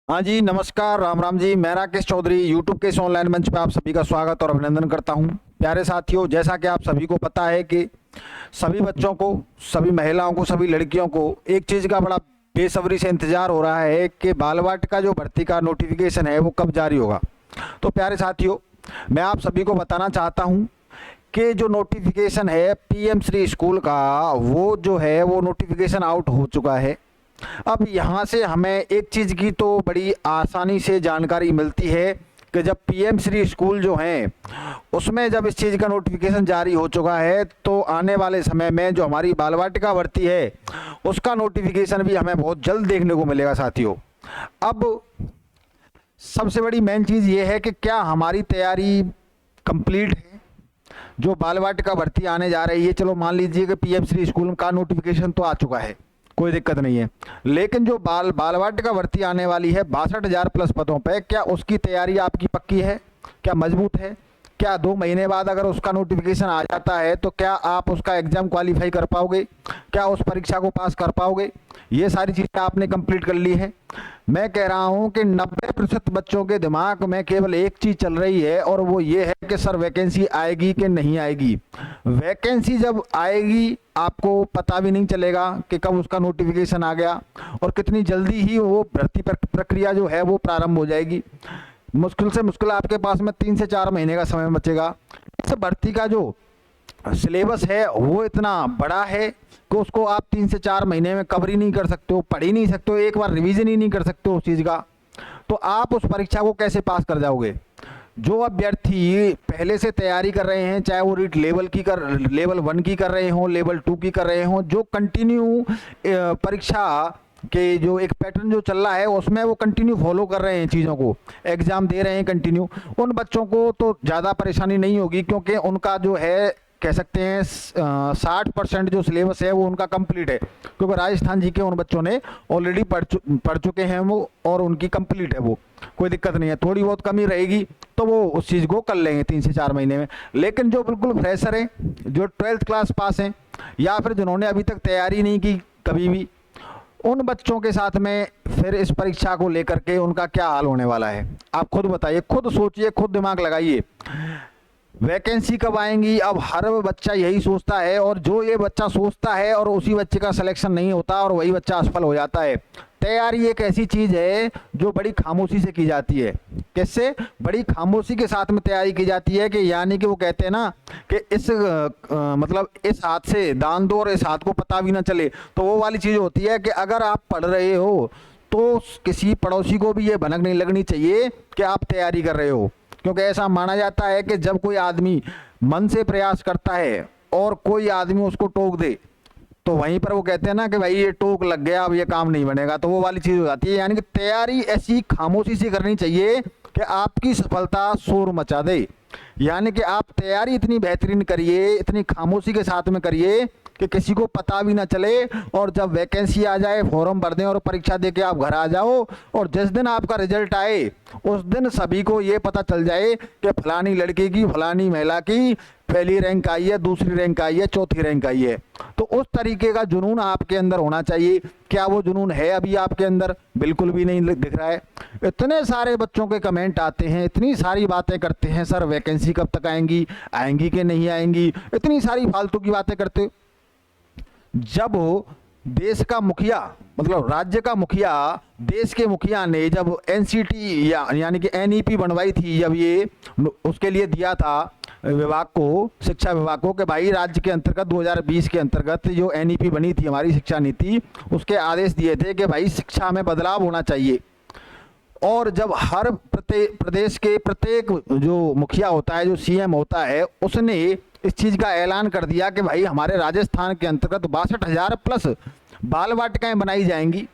हाँ जी, नमस्कार, राम राम जी। मैं राकेश चौधरी यूट्यूब के इस ऑनलाइन मंच पे आप सभी का स्वागत और अभिनंदन करता हूँ। प्यारे साथियों, जैसा कि आप सभी को पता है कि सभी बच्चों को, सभी महिलाओं को, सभी लड़कियों को एक चीज़ का बड़ा बेसब्री से इंतजार हो रहा है कि बाल वाटिका का जो भर्ती का नोटिफिकेशन है वो कब जारी होगा। तो प्यारे साथियों, मैं आप सभी को बताना चाहता हूँ कि जो नोटिफिकेशन है पीएम श्री स्कूल का, वो जो है वो नोटिफिकेशन आउट हो चुका है। अब यहाँ से हमें एक चीज़ की तो बड़ी आसानी से जानकारी मिलती है कि जब पीएम श्री स्कूल जो हैं उसमें जब इस चीज़ का नोटिफिकेशन जारी हो चुका है तो आने वाले समय में जो हमारी बाल वाटिका भर्ती है उसका नोटिफिकेशन भी हमें बहुत जल्द देखने को मिलेगा साथियों। अब सबसे बड़ी मेन चीज़ ये है कि क्या हमारी तैयारी कंप्लीट है। जो बाल वाटिका भर्ती आने जा रही है, चलो मान लीजिए कि पीएम श्री स्कूल का नोटिफिकेशन तो आ चुका है, कोई दिक्कत नहीं है, लेकिन जो बाल वाटिका भर्ती आने वाली है 62,000 प्लस पदों पे, क्या उसकी तैयारी आपकी पक्की है, क्या मजबूत है? क्या 2 महीने बाद अगर उसका नोटिफिकेशन आ जाता है तो क्या आप उसका एग्ज़ाम क्वालिफाई कर पाओगे? क्या उस परीक्षा को पास कर पाओगे? ये सारी चीज़ें आपने कंप्लीट कर ली है। मैं कह रहा हूँ कि 90% बच्चों के दिमाग में केवल एक चीज़ चल रही है और वो ये है कि सर वैकेंसी आएगी कि नहीं आएगी। वैकेंसी जब आएगी आपको पता भी नहीं चलेगा कि कब उसका नोटिफिकेशन आ गया और कितनी जल्दी ही वो भर्ती प्रक्रिया जो है वो प्रारंभ हो जाएगी। मुश्किल से मुश्किल आपके पास में 3 से 4 महीने का समय बचेगा। इस भर्ती का जो सिलेबस है वो इतना बड़ा है कि उसको आप 3 से 4 महीने में कवर ही नहीं कर सकते हो, पढ़ ही नहीं सकते हो, एक बार रिवीजन ही नहीं कर सकते हो उस चीज़ का। तो आप उस परीक्षा को कैसे पास कर जाओगे? जो अभ्यर्थी पहले से तैयारी कर रहे हैं, चाहे वो रीट लेवल 1 की कर रहे हों, लेवल 2 की कर रहे हों, जो कंटिन्यू परीक्षा के जो एक पैटर्न जो चल रहा है उसमें वो कंटिन्यू फॉलो कर रहे हैं, चीज़ों को एग्ज़ाम दे रहे हैं कंटिन्यू, उन बच्चों को तो ज़्यादा परेशानी नहीं होगी क्योंकि उनका जो है कह सकते हैं 60% जो सिलेबस है वो उनका कंप्लीट है, क्योंकि राजस्थान जी के उन बच्चों ने ऑलरेडी पढ़ चुके हैं वो और उनकी कंप्लीट है वो, कोई दिक्कत नहीं है। थोड़ी बहुत कमी रहेगी तो वो उस चीज़ को कर लेंगे 3 से 4 महीने में। लेकिन जो बिल्कुल फ्रेशर हैं, जो 12th क्लास पास हैं या फिर जिन्होंने अभी तक तैयारी नहीं की कभी भी, उन बच्चों के साथ में फिर इस परीक्षा को लेकर के उनका क्या हाल होने वाला है आप खुद बताइए, खुद सोचिए, खुद दिमाग लगाइए। वैकेंसी कब आएंगी? अब हर बच्चा यही सोचता है और जो ये बच्चा सोचता है और उसी बच्चे का सिलेक्शन नहीं होता और वही बच्चा असफल हो जाता है। तैयारी एक ऐसी चीज़ है जो बड़ी खामोशी से की जाती है। कैसे? बड़ी खामोशी के साथ में तैयारी की जाती है कि यानी कि वो कहते हैं ना कि मतलब इस हाथ से दान दो और इस हाथ को पता भी ना चले। तो वो वाली चीज़ होती है कि अगर आप पढ़ रहे हो तो किसी पड़ोसी को भी ये भनक नहीं लगनी चाहिए कि आप तैयारी कर रहे हो, क्योंकि ऐसा माना जाता है कि जब कोई आदमी मन से प्रयास करता है और कोई आदमी उसको टोक दे तो वहीं पर वो कहते हैं ना कि भाई ये टोक लग गया, अब ये काम नहीं बनेगा, तो वो वाली चीज़ हो जाती है। यानी कि तैयारी ऐसी खामोशी से करनी चाहिए कि आपकी सफलता शोर मचा दे। यानी कि आप तैयारी इतनी बेहतरीन करिए, इतनी खामोशी के साथ में करिए कि किसी को पता भी ना चले और जब वैकेंसी आ जाए फॉर्म भर दें और परीक्षा दे के आप घर आ जाओ और जिस दिन आपका रिजल्ट आए उस दिन सभी को ये पता चल जाए कि फलानी लड़की की, फलानी महिला की पहली रैंक आई है, दूसरी रैंक आई है, चौथी रैंक आई है। तो उस तरीके का जुनून आपके अंदर होना चाहिए। क्या वो जुनून है अभी आपके अंदर? बिल्कुल भी नहीं दिख रहा है। इतने सारे बच्चों के कमेंट आते हैं, इतनी सारी बातें करते हैं, सर वैकेंसी कब तक आएंगी, आएंगी कि नहीं आएंगी, इतनी सारी फालतू की बातें करते। जब देश का मुखिया, मतलब राज्य का मुखिया, देश के मुखिया ने जब एनसीटी यानी कि एनईपी बनवाई थी, जब ये उसके लिए दिया था विभाग को, शिक्षा विभाग को, कि भाई राज्य के अंतर्गत 2020 के अंतर्गत जो एनईपी बनी थी हमारी शिक्षा नीति, उसके आदेश दिए थे कि भाई शिक्षा में बदलाव होना चाहिए। और जब हर प्रदेश के प्रत्येक जो मुखिया होता है, जो सीएम होता है, उसने इस चीज़ का ऐलान कर दिया कि भाई हमारे राजस्थान के अंतर्गत 62,000 प्लस बाल वाटिकाएँ बनाई जाएंगी।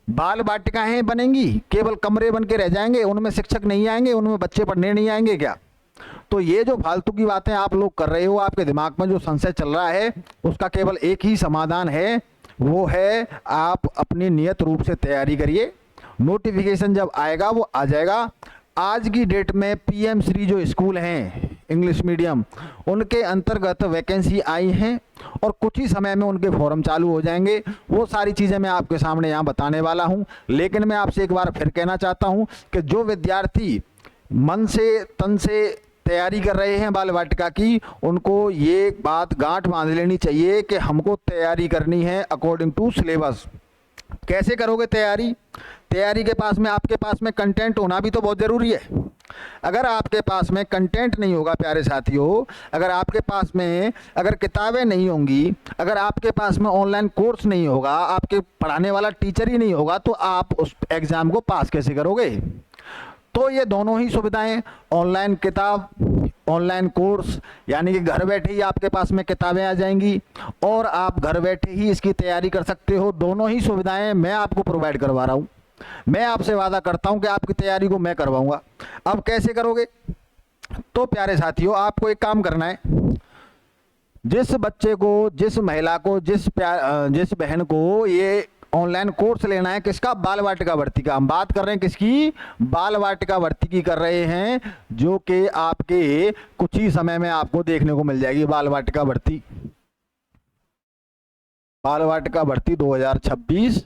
बाल वाटिकाएँ बनेंगी, केवल कमरे बन के रह जाएंगे, उनमें शिक्षक नहीं आएंगे, उनमें बच्चे पढ़ने नहीं आएंगे क्या? तो ये जो फालतू की बातें आप लोग कर रहे हो, आपके दिमाग में जो संशय चल रहा है, उसका केवल एक ही समाधान है, वो है आप अपनी नियत रूप से तैयारी करिए। नोटिफिकेशन जब आएगा वो आ जाएगा। आज की डेट में पीएम श्री जो स्कूल हैं इंग्लिश मीडियम, उनके अंतर्गत वैकेंसी आई हैं और कुछ ही समय में उनके फॉर्म चालू हो जाएंगे। वो सारी चीज़ें मैं आपके सामने यहाँ बताने वाला हूँ। लेकिन मैं आपसे एक बार फिर कहना चाहता हूँ कि जो विद्यार्थी मन से तन से तैयारी कर रहे हैं बाल वाटिका की, उनको ये बात गांठ बांध लेनी चाहिए कि हमको तैयारी करनी है अकॉर्डिंग टू सिलेबस। कैसे करोगे तैयारी? तैयारी के पास में आपके पास में कंटेंट होना भी तो बहुत ज़रूरी है। अगर आपके पास में कंटेंट नहीं होगा प्यारे साथियों, अगर आपके पास में अगर किताबें नहीं होंगी, अगर आपके पास में ऑनलाइन कोर्स नहीं होगा, आपके पढ़ाने वाला टीचर ही नहीं होगा, तो आप उस एग्ज़ाम को पास कैसे करोगे? तो ये दोनों ही सुविधाएं, ऑनलाइन किताब, ऑनलाइन कोर्स, यानी कि घर बैठे ही आपके पास में किताबें आ जाएंगी और आप घर बैठे ही इसकी तैयारी कर सकते हो। दोनों ही सुविधाएं मैं आपको प्रोवाइड करवा रहा हूँ। मैं आपसे वादा करता हूँ कि आपकी तैयारी को मैं करवाऊँगा। अब कैसे करोगे? तो प्यारे साथियों, आपको एक काम करना है। जिस बच्चे को, जिस महिला को, जिस बहन को ये ऑनलाइन कोर्स लेना है, किसका? बाल वाटिका भर्ती का। हम बात कर रहे हैं किसकी? बाल वाटिका भर्ती की कर रहे हैं, जो कि आपके कुछ ही समय में आपको देखने को मिल जाएगी। बाल वाटिका भर्ती, बाल वाटिका भर्ती 2026,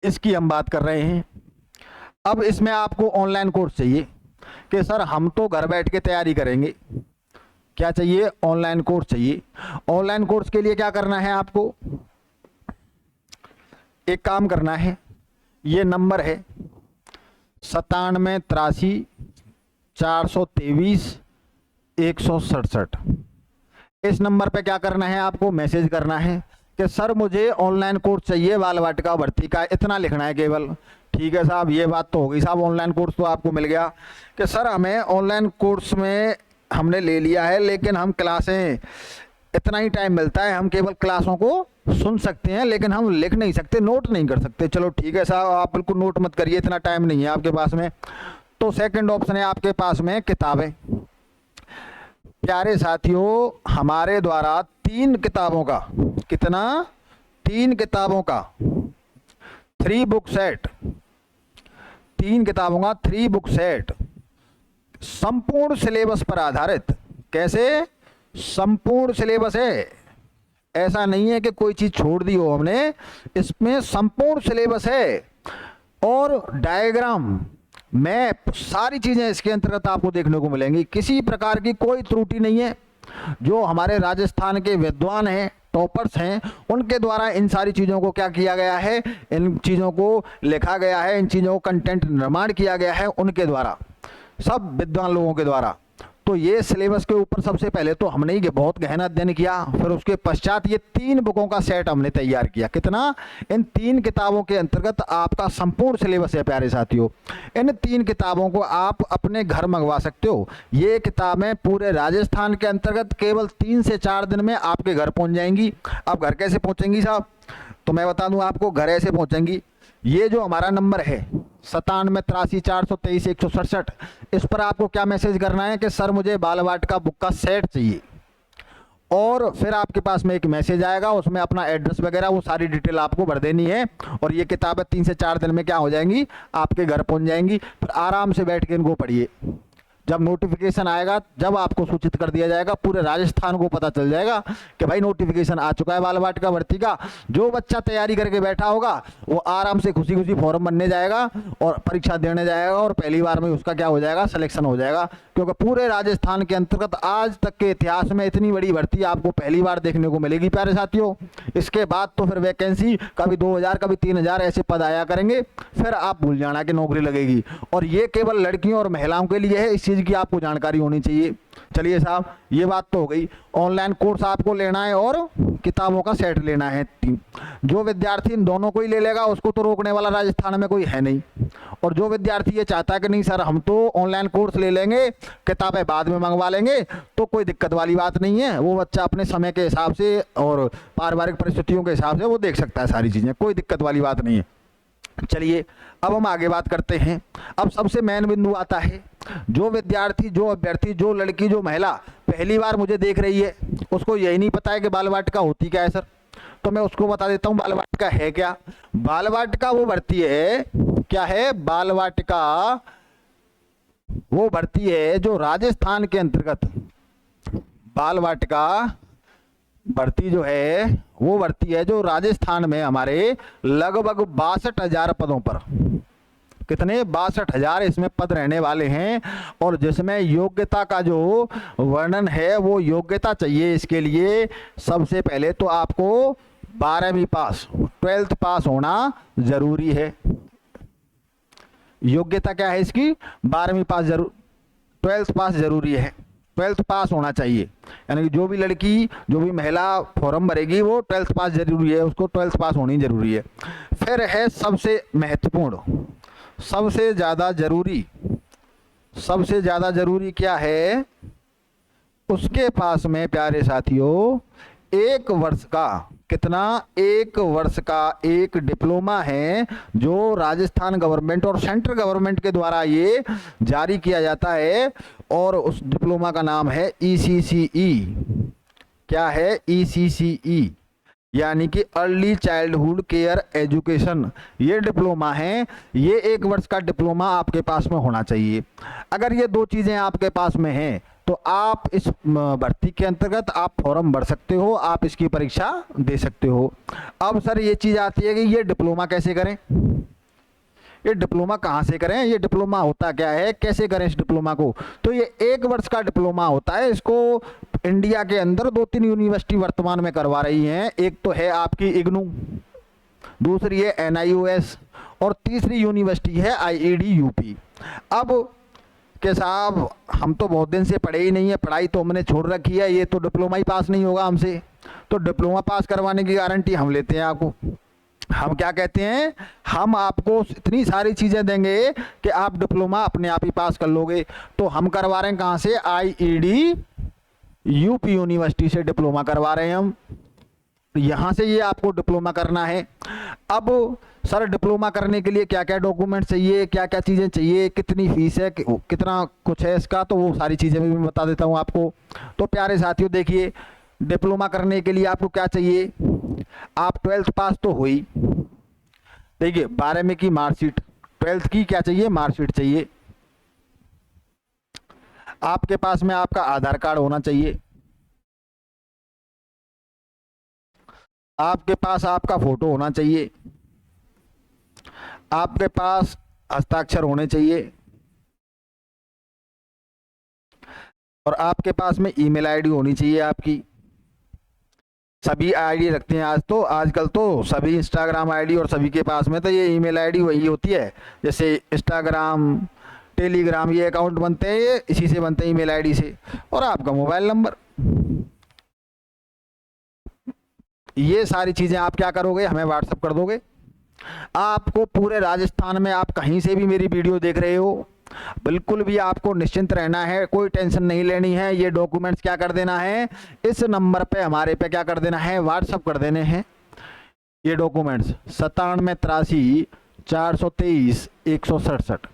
इसकी हम बात कर रहे हैं। अब इसमें आपको ऑनलाइन कोर्स चाहिए कि सर हम तो घर बैठ के तैयारी करेंगे। क्या चाहिए? ऑनलाइन कोर्स चाहिए। ऑनलाइन कोर्स के लिए क्या करना है? आपको एक काम करना है। ये नंबर है 9783 423 167। इस नंबर पे क्या करना है? आपको मैसेज करना है कि सर मुझे ऑनलाइन कोर्स चाहिए बाल वाटिका भर्ती का। इतना लिखना है केवल। ठीक है साहब, ये बात तो हो गई साहब, ऑनलाइन कोर्स तो आपको मिल गया कि सर हमें ऑनलाइन कोर्स में हमने ले लिया है, लेकिन हम क्लासें, इतना ही टाइम मिलता है, हम केवल क्लासों को सुन सकते हैं, लेकिन हम लिख नहीं सकते, नोट नहीं कर सकते। चलो ठीक है साहब, आप बिल्कुल नोट मत करिए, इतना टाइम नहीं है आपके पास में। तो सेकंड ऑप्शन है आपके पास में किताबें। प्यारे साथियों, हमारे द्वारा 3 किताबों का, कितना? 3 किताबों का 3 बुक सेट, 3 किताबों का 3 बुक सेट संपूर्ण सिलेबस पर आधारित। कैसे? संपूर्ण सिलेबस है, ऐसा नहीं है कि कोई चीज छोड़ दी हो हमने, इसमें संपूर्ण सिलेबस है और डायग्राम, मैप, सारी चीजें इसके अंतर्गत आपको देखने को मिलेंगी। किसी प्रकार की कोई त्रुटि नहीं है। जो हमारे राजस्थान के विद्वान हैं, टॉपर्स हैं, उनके द्वारा इन सारी चीज़ों को क्या किया गया है? इन चीज़ों को लिखा गया है, इन चीज़ों को कंटेंट निर्माण किया गया है उनके द्वारा, सब विद्वान लोगों के द्वारा। तो ये सिलेबस के ऊपर सबसे पहले तो हमने ये बहुत गहन अध्ययन किया, फिर उसके पश्चात ये 3 बुकों का सेट हमने तैयार किया। कितना? इन 3 किताबों के अंतर्गत आपका संपूर्ण सिलेबस है। प्यारे साथियों, इन 3 किताबों को आप अपने घर मंगवा सकते हो। ये किताबें पूरे राजस्थान के अंतर्गत केवल 3 से 4 दिन में आपके घर पहुंच जाएंगी। अब घर कैसे पहुंचेंगी साहब? तो मैं बता दूं आपको, घर ऐसे पहुंचेंगी। ये जो हमारा नंबर है 9783 423 167, इस पर आपको क्या मैसेज करना है कि सर मुझे बाल वाटिका बुक का सेट चाहिए, और फिर आपके पास में एक मैसेज आएगा, उसमें अपना एड्रेस वगैरह वो सारी डिटेल आपको भर देनी है, और ये किताबें 3 से 4 दिन में क्या हो जाएंगी? आपके घर पहुंच जाएंगी। फिर आराम से बैठ के इनको पढ़िए। जब नोटिफिकेशन आएगा, जब आपको सूचित कर दिया जाएगा, पूरे राजस्थान को पता चल जाएगा कि भाई नोटिफिकेशन आ चुका है बाल वाटिका भर्ती का। जो बच्चा तैयारी करके बैठा होगा वो आराम से खुशी खुशी फॉर्म भरने जाएगा और परीक्षा देने जाएगा, और पहली बार में उसका क्या हो जाएगा? सिलेक्शन हो जाएगा। क्योंकि पूरे राजस्थान के अंतर्गत आज तक के इतिहास में इतनी बड़ी भर्ती आपको पहली बार देखने को मिलेगी प्यारे साथियों। इसके बाद तो फिर वैकेंसी कभी 2000 कभी 3000 ऐसे पद आया करेंगे, फिर आप भूल जाना कि नौकरी लगेगी। और ये केवल लड़कियों और महिलाओं के लिए है, इस चीज़ की आपको जानकारी होनी चाहिए। चलिए साहब, ये बात तो हो गई। ऑनलाइन कोर्स आपको लेना है और किताबों का सेट लेना है 3। जो विद्यार्थी इन दोनों को ही ले लेगा उसको तो रोकने वाला राजस्थान में कोई है नहीं। और जो विद्यार्थी ये चाहता है कि नहीं सर हम तो ऑनलाइन कोर्स ले लेंगे, किताबें बाद में मंगवा लेंगे, तो कोई दिक्कत वाली बात नहीं है। वो बच्चा अपने समय के हिसाब से और पारिवारिक परिस्थितियों के हिसाब से वो देख सकता है सारी चीज़ें, कोई दिक्कत वाली बात नहीं है। चलिए अब हम आगे बात करते हैं। अब सबसे मेन बिंदु आता है, जो विद्यार्थी, जो अभ्यर्थी, जो लड़की, जो महिला पहली बार मुझे देख रही है, उसको यही नहीं पता है कि बाल वाटिका होती क्या है सर। तो मैं उसको बता देता हूँ बाल वाटिका है क्या। बाल वाटिका वो भर्ती है, क्या है? बाल वाटिका वो भर्ती है जो राजस्थान के अंतर्गत, बाल वाटिका भर्ती जो है वो भर्ती है जो राजस्थान में हमारे लगभग 62,000 पदों पर, कितने 62,000 इसमें पद रहने वाले हैं। और जिसमें योग्यता का जो वर्णन है, वो योग्यता चाहिए इसके लिए सबसे पहले तो आपको 12वीं पास, 12th पास होना जरूरी है। योग्यता क्या है इसकी? 12वीं पास जरूर, 12th पास जरूरी है, 12th पास होना चाहिए। यानी कि जो भी लड़की, जो भी महिला फॉर्म भरेगी वो 12th पास जरूरी है, उसको 12th पास होनी जरूरी है। फिर है सबसे महत्वपूर्ण, सबसे ज़्यादा जरूरी, सबसे ज़्यादा जरूरी क्या है? उसके पास में प्यारे साथियों 1 वर्ष का, कितना? 1 वर्ष का एक डिप्लोमा है जो राजस्थान गवर्नमेंट और सेंट्रल गवर्नमेंट के द्वारा ये जारी किया जाता है। और उस डिप्लोमा का नाम है ECCE। क्या है? ECCE यानी कि अर्ली चाइल्डहुड केयर एजुकेशन, ये डिप्लोमा है। ये 1 वर्ष का डिप्लोमा आपके पास में होना चाहिए। अगर ये 2 चीज़ें आपके पास में हैं तो आप इस भर्ती के अंतर्गत आप फॉर्म भर सकते हो, आप इसकी परीक्षा दे सकते हो। अब सर ये चीज़ आती है कि ये डिप्लोमा कैसे करें, ये डिप्लोमा कहाँ से करें, ये डिप्लोमा होता क्या है, कैसे करें इस डिप्लोमा को? तो ये 1 वर्ष का डिप्लोमा होता है। इसको इंडिया के अंदर 2-3 यूनिवर्सिटी वर्तमान में करवा रही हैं। एक तो है आपकी इग्नू, दूसरी है NIOS और तीसरी यूनिवर्सिटी है IED UP। अब के साहब हम तो बहुत दिन से पढ़े ही नहीं है, पढ़ाई तो हमने छोड़ रखी है, ये तो डिप्लोमा ही पास नहीं होगा हमसे। तो डिप्लोमा पास करवाने की गारंटी हम लेते हैं आपको। हम क्या कहते हैं? हम आपको इतनी सारी चीज़ें देंगे कि आप डिप्लोमा अपने आप ही पास कर लोगे। तो हम करवा रहे हैं कहाँ से? IED UP यूनिवर्सिटी से डिप्लोमा करवा रहे हैं हम। यहाँ से ये आपको डिप्लोमा करना है। अब सर डिप्लोमा करने के लिए क्या क्या डॉक्यूमेंट चाहिए, क्या क्या चीज़ें चाहिए, कितनी फीस है, कितना कुछ है इसका, तो वो सारी चीज़ें भी मैं बता देता हूँ आपको। तो प्यारे साथियों देखिए, डिप्लोमा करने के लिए आपको क्या चाहिए? आप 12th पास तो हुई, देखिए 12वीं की मार्कशीट, 12th की क्या चाहिए? मार्कशीट चाहिए। आपके पास में आपका आधार कार्ड होना चाहिए, आपके पास आपका फोटो होना चाहिए, आपके पास हस्ताक्षर होने चाहिए, और आपके पास में ईमेल आईडी होनी चाहिए आपकी। सभी आईडी रखते हैं आजकल तो सभी इंस्टाग्राम आईडी, और सभी के पास में तो ये ईमेल आईडी वही होती है। जैसे इंस्टाग्राम, टेलीग्राम, ये अकाउंट बनते हैं, ये इसी से बनते हैं, ईमेल आईडी से। और आपका मोबाइल नंबर, ये सारी चीज़ें आप क्या करोगे? हमें व्हाट्सअप कर दोगे। आपको पूरे राजस्थान में आप कहीं से भी मेरी वीडियो देख रहे हो, बिल्कुल भी आपको निश्चिंत रहना है, कोई टेंशन नहीं लेनी है। ये डॉक्यूमेंट्स क्या कर देना है? इस नंबर पे हमारे पे क्या कर देना है? व्हाट्सअप कर देने हैं ये डॉक्यूमेंट्स। 97 83 423 167।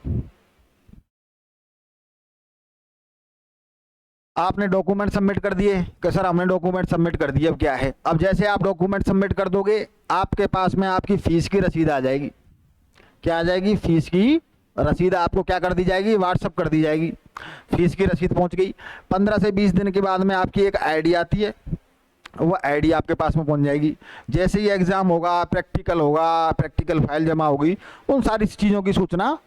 आपने डॉक्यूमेंट सबमिट कर दिए कि सर हमने डॉक्यूमेंट सबमिट कर दिए। अब क्या है? अब जैसे आप डॉक्यूमेंट सबमिट कर दोगे, आपके पास में आपकी फीस की रसीद आ जाएगी। क्या आ जाएगी? फीस की रसीद आपको क्या कर दी जाएगी? व्हाट्सअप कर दी जाएगी। फीस की रसीद पहुंच गई। 15 से 20 दिन के बाद में आपकी एक आईडी आती है, वो आईडी आपके पास में पहुंच जाएगी। जैसे ही एग्ज़ाम होगा, प्रैक्टिकल होगा, प्रैक्टिकल फाइल जमा होगी, उन सारी चीज़ों की सूचना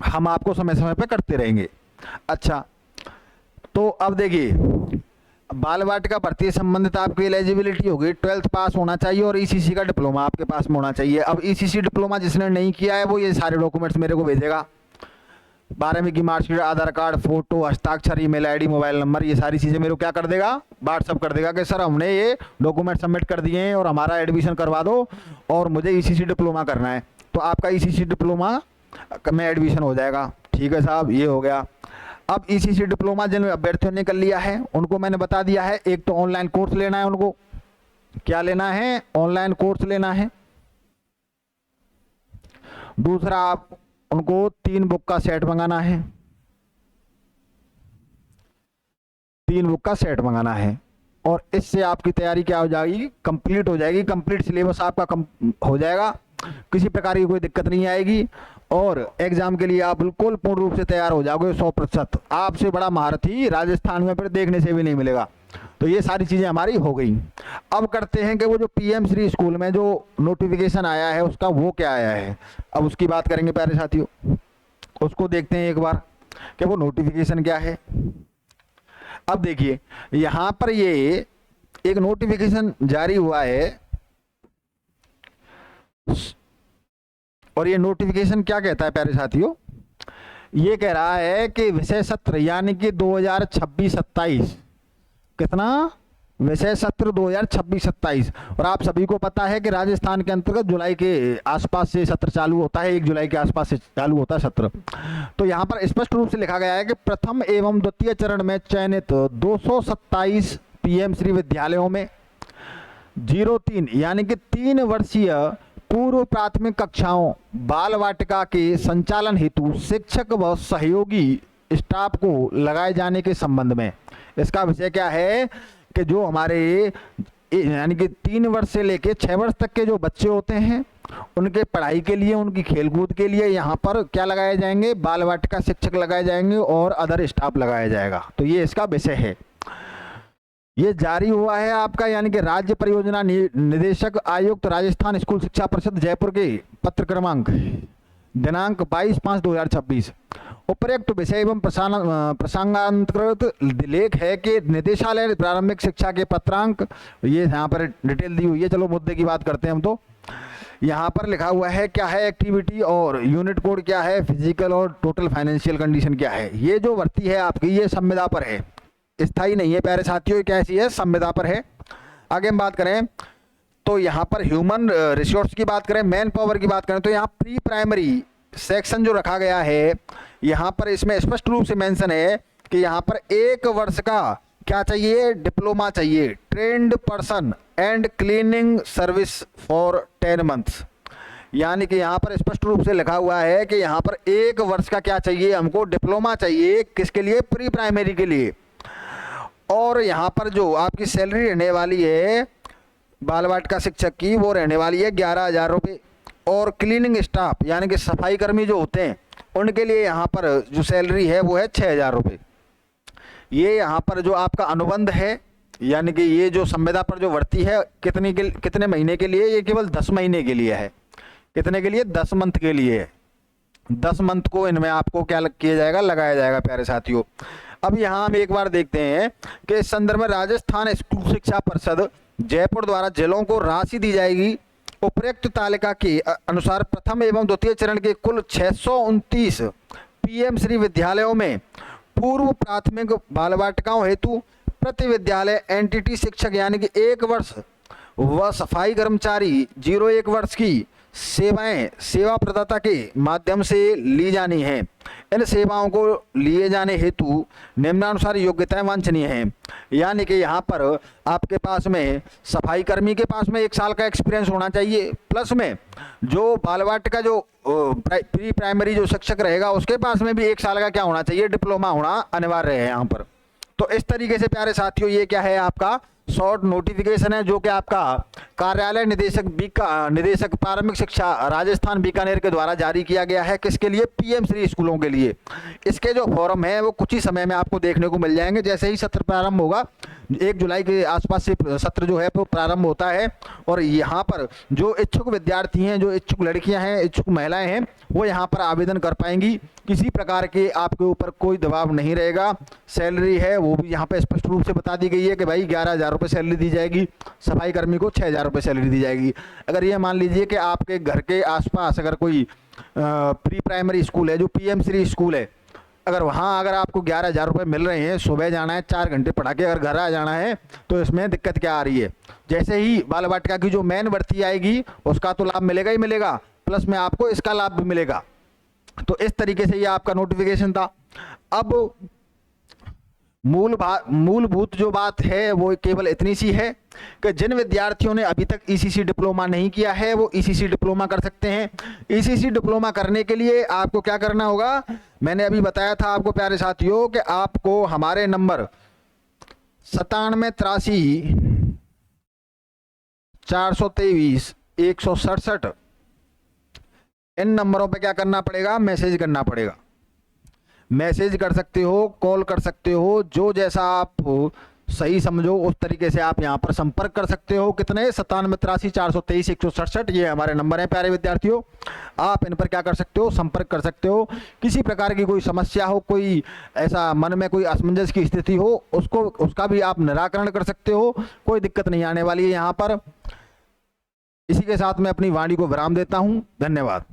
हम आपको समय समय पर करते रहेंगे। अच्छा, तो अब देखिए, बाल वाटिका भर्ती से संबंधित आपकी एलिजिबिलिटी होगी, 12th पास होना चाहिए और ECC का डिप्लोमा आपके पास में होना चाहिए। अब ECC डिप्लोमा जिसने नहीं किया है वो ये सारे डॉक्यूमेंट्स मेरे को भेजेगा। 12वीं की मार्कशीट, आधार कार्ड, फोटो, हस्ताक्षर, ईमेल आईडी, मोबाइल नंबर, ये सारी चीज़ें मेरे को क्या कर देगा? व्हाट्सअप कर देगा कि सर हमने ये डॉक्यूमेंट सबमिट कर दिए हैं और हमारा एडमिशन करवा दो और मुझे ECC डिप्लोमा करना है। तो आपका ECC डिप्लोमा में एडमिशन हो जाएगा। ठीक है साहब, ये हो गया। अब ECC डिप्लोमा जिन अभ्यर्थियों ने कर लिया है उनको मैंने बता दिया है, एक तो ऑनलाइन कोर्स लेना है उनको। क्या लेना है? ऑनलाइन कोर्स लेना है। दूसरा, आप उनको 3 बुक का सेट मंगाना है, 3 बुक का सेट मंगाना है। और इससे आपकी तैयारी क्या हो जाएगी? कंप्लीट हो जाएगी। कंप्लीट सिलेबस आपका हो जाएगा, किसी प्रकार की कोई दिक्कत नहीं आएगी। और एग्जाम के लिए आप बिल्कुल पूर्ण रूप से तैयार हो जाओगे 100%। आपसे बड़ा महारथी राजस्थान में फिर देखने से भी नहीं मिलेगा। तो ये सारी चीज़ें हमारी हो गई। अब करते हैं कि वो जो पीएम श्री स्कूल में जो नोटिफिकेशन आया है उसका वो क्या आया है, अब उसकी बात करेंगे प्यारे साथियों। उसको देखते हैं एक बार कि वो नोटिफिकेशन क्या है। अब देखिए यहाँ पर ये एक नोटिफिकेशन जारी हुआ है और ये नोटिफिकेशन क्या कहता है प्यारे साथियों, ये कह रहा है कि विषय सत्र यानी कि 2026-27 कितना विषय सत्र 2026-27, और आप सभी को पता है कि राजस्थान के अंतर्गत जुलाई के आसपास से सत्र चालू होता है, 1 जुलाई के आसपास से चालू होता है सत्र। तो यहाँ पर स्पष्ट रूप से लिखा गया है कि प्रथम एवं द्वितीय चरण में चयनित 227 पीएम श्री विद्यालयों में 03 यानी कि 3 वर्षीय पूर्व प्राथमिक कक्षाओं बाल वाटिका के संचालन हेतु शिक्षक व सहयोगी स्टाफ को लगाए जाने के संबंध में। इसका विषय क्या है कि जो हमारे यानी कि 3 वर्ष से लेके 6 वर्ष तक के जो बच्चे होते हैं उनके पढ़ाई के लिए, उनकी खेलकूद के लिए यहाँ पर क्या लगाए जाएंगे, बाल वाटिका शिक्षक लगाए जाएंगे और अदर स्टाफ लगाया जाएगा। तो ये इसका विषय है। ये जारी हुआ है आपका यानी कि राज्य परियोजना निदेशक आयुक्त राजस्थान स्कूल शिक्षा परिषद जयपुर के पत्र क्रमांक दिनांक 22/5/2026। उपरोक्त विषय एवं प्रसंगांतर्गत लेख है कि निदेशालय प्रारंभिक शिक्षा के पत्रांक, ये यहाँ पर डिटेल दी हुई है। चलो मुद्दे की बात करते हैं हम। तो यहाँ पर लिखा हुआ है क्या है एक्टिविटी और यूनिट कोड क्या है, फिजिकल और टोटल फाइनेंशियल कंडीशन क्या है। ये जो भर्ती है आपकी ये संविदा पर है, स्थायी नहीं है प्यारे साथियों, ये कैसी है, संविदा पर है। आगे हम बात करें तो यहाँ पर ह्यूमन रिसोर्स की बात करें, मैन पावर की बात करें तो यहाँ प्री प्राइमरी सेक्शन जो रखा गया है यहाँ पर इसमें स्पष्ट रूप से मेंशन है कि यहाँ पर 1 वर्ष का क्या चाहिए, डिप्लोमा चाहिए, trend person and cleaning service for 10 months. यानी कि यहाँ पर स्पष्ट रूप से लिखा हुआ है कि यहाँ पर 1 वर्ष का क्या चाहिए, हमको डिप्लोमा चाहिए, किसके लिए, प्री प्राइमरी के लिए। और यहाँ पर जो आपकी सैलरी रहने वाली है बाल वाटिका शिक्षक की वो रहने वाली है 11,000 रुपये। और क्लीनिंग स्टाफ यानी कि सफाई कर्मी जो होते हैं उनके लिए यहाँ पर जो सैलरी है वो है 6,000 रुपये। ये यहाँ पर जो आपका अनुबंध है यानी कि ये जो संविदा पर जो भर्ती है कितने महीने के लिए, ये केवल 10 महीने के लिए है। कितने के लिए, 10 मंथ के लिए है। 10 मंथ को इनमें आपको क्या किया जाएगा, लगाया जाएगा प्यारे साथियों। अब यहाँ हम एक बार देखते हैं कि इस संदर्भ में राजस्थान स्कूल शिक्षा परिषद जयपुर द्वारा जिलों को राशि दी जाएगी। उपरोक्त तालिका के अनुसार प्रथम एवं द्वितीय चरण के कुल 629 पीएम श्री विद्यालयों में पूर्व प्राथमिक बाल वाटिकाओं हेतु प्रति विद्यालय एनटीटी शिक्षक यानी कि 1 वर्ष व सफाई कर्मचारी 0-1 वर्ष की सेवाएं सेवा प्रदाता के माध्यम से ली जानी है। इन सेवाओं को लिए जाने हेतु निम्नानुसार योग्यताएं वांछनीय हैं। यानी कि यहाँ पर आपके पास में सफाई कर्मी के पास में 1 साल का एक्सपीरियंस होना चाहिए, प्लस में जो बाल वाटिका जो प्री प्राइमरी जो शिक्षक रहेगा उसके पास में भी 1 साल का क्या होना चाहिए, डिप्लोमा होना अनिवार्य है यहाँ पर। तो इस तरीके से प्यारे साथियों ये क्या है आपका शॉर्ट नोटिफिकेशन है जो कि आपका कार्यालय निदेशक प्रारंभिक शिक्षा राजस्थान बीकानेर के द्वारा जारी किया गया है। किसके लिए, पीएम श्री स्कूलों के लिए। इसके जो फॉर्म है वो कुछ ही समय में आपको देखने को मिल जाएंगे। जैसे ही सत्र प्रारंभ होगा 1 जुलाई के आसपास से सत्र जो है वो प्रारंभ होता है। और यहाँ पर जो इच्छुक विद्यार्थी हैं, जो इच्छुक लड़कियाँ हैं, इच्छुक महिलाएँ हैं वो यहाँ पर आवेदन कर पाएंगी। किसी प्रकार के आपके ऊपर कोई दबाव नहीं रहेगा। सैलरी है वो भी यहाँ पे स्पष्ट रूप से बता दी गई है कि भाई 11,000 रुपये सैलरी दी जाएगी, सफाई कर्मी को 6,000 रुपये सैलरी दी जाएगी। अगर ये मान लीजिए कि आपके घर के आसपास अगर कोई प्री प्राइमरी स्कूल है जो पीएम श्री स्कूल है, अगर आपको 11,000 रुपये मिल रहे हैं, सुबह जाना है 4 घंटे पढ़ा के अगर घर आ जाना है, तो इसमें दिक्कत क्या आ रही है। जैसे ही बाल वाटिका की जो मेन भर्ती आएगी उसका तो लाभ मिलेगा ही मिलेगा, प्लस में आपको इसका लाभ भी मिलेगा। तो इस तरीके से ये आपका नोटिफिकेशन था। अब मूलभूत जो बात है वो केवल इतनी सी है कि जिन विद्यार्थियों ने अभी तक ईसीसी डिप्लोमा नहीं किया है वो ईसीसी डिप्लोमा कर सकते हैं। ईसीसी डिप्लोमा करने के लिए आपको क्या करना होगा, मैंने अभी बताया था आपको प्यारे साथियों कि आपको हमारे नंबर 9783 423 167 इन नंबरों पे क्या करना पड़ेगा, मैसेज करना पड़ेगा। मैसेज कर सकते हो, कॉल कर सकते हो, जो जैसा आप सही समझो उस तरीके से आप यहाँ पर संपर्क कर सकते हो। कितने, 9783 423 167, ये हमारे नंबर हैं प्यारे विद्यार्थियों। आप इन पर क्या कर सकते हो, संपर्क कर सकते हो। किसी प्रकार की कोई समस्या हो, कोई ऐसा मन में कोई असमंजस की स्थिति हो, उसका भी आप निराकरण कर सकते हो। कोई दिक्कत नहीं आने वाली है यहाँ पर। इसी के साथ मैं अपनी वाणी को विराम देता हूँ। धन्यवाद।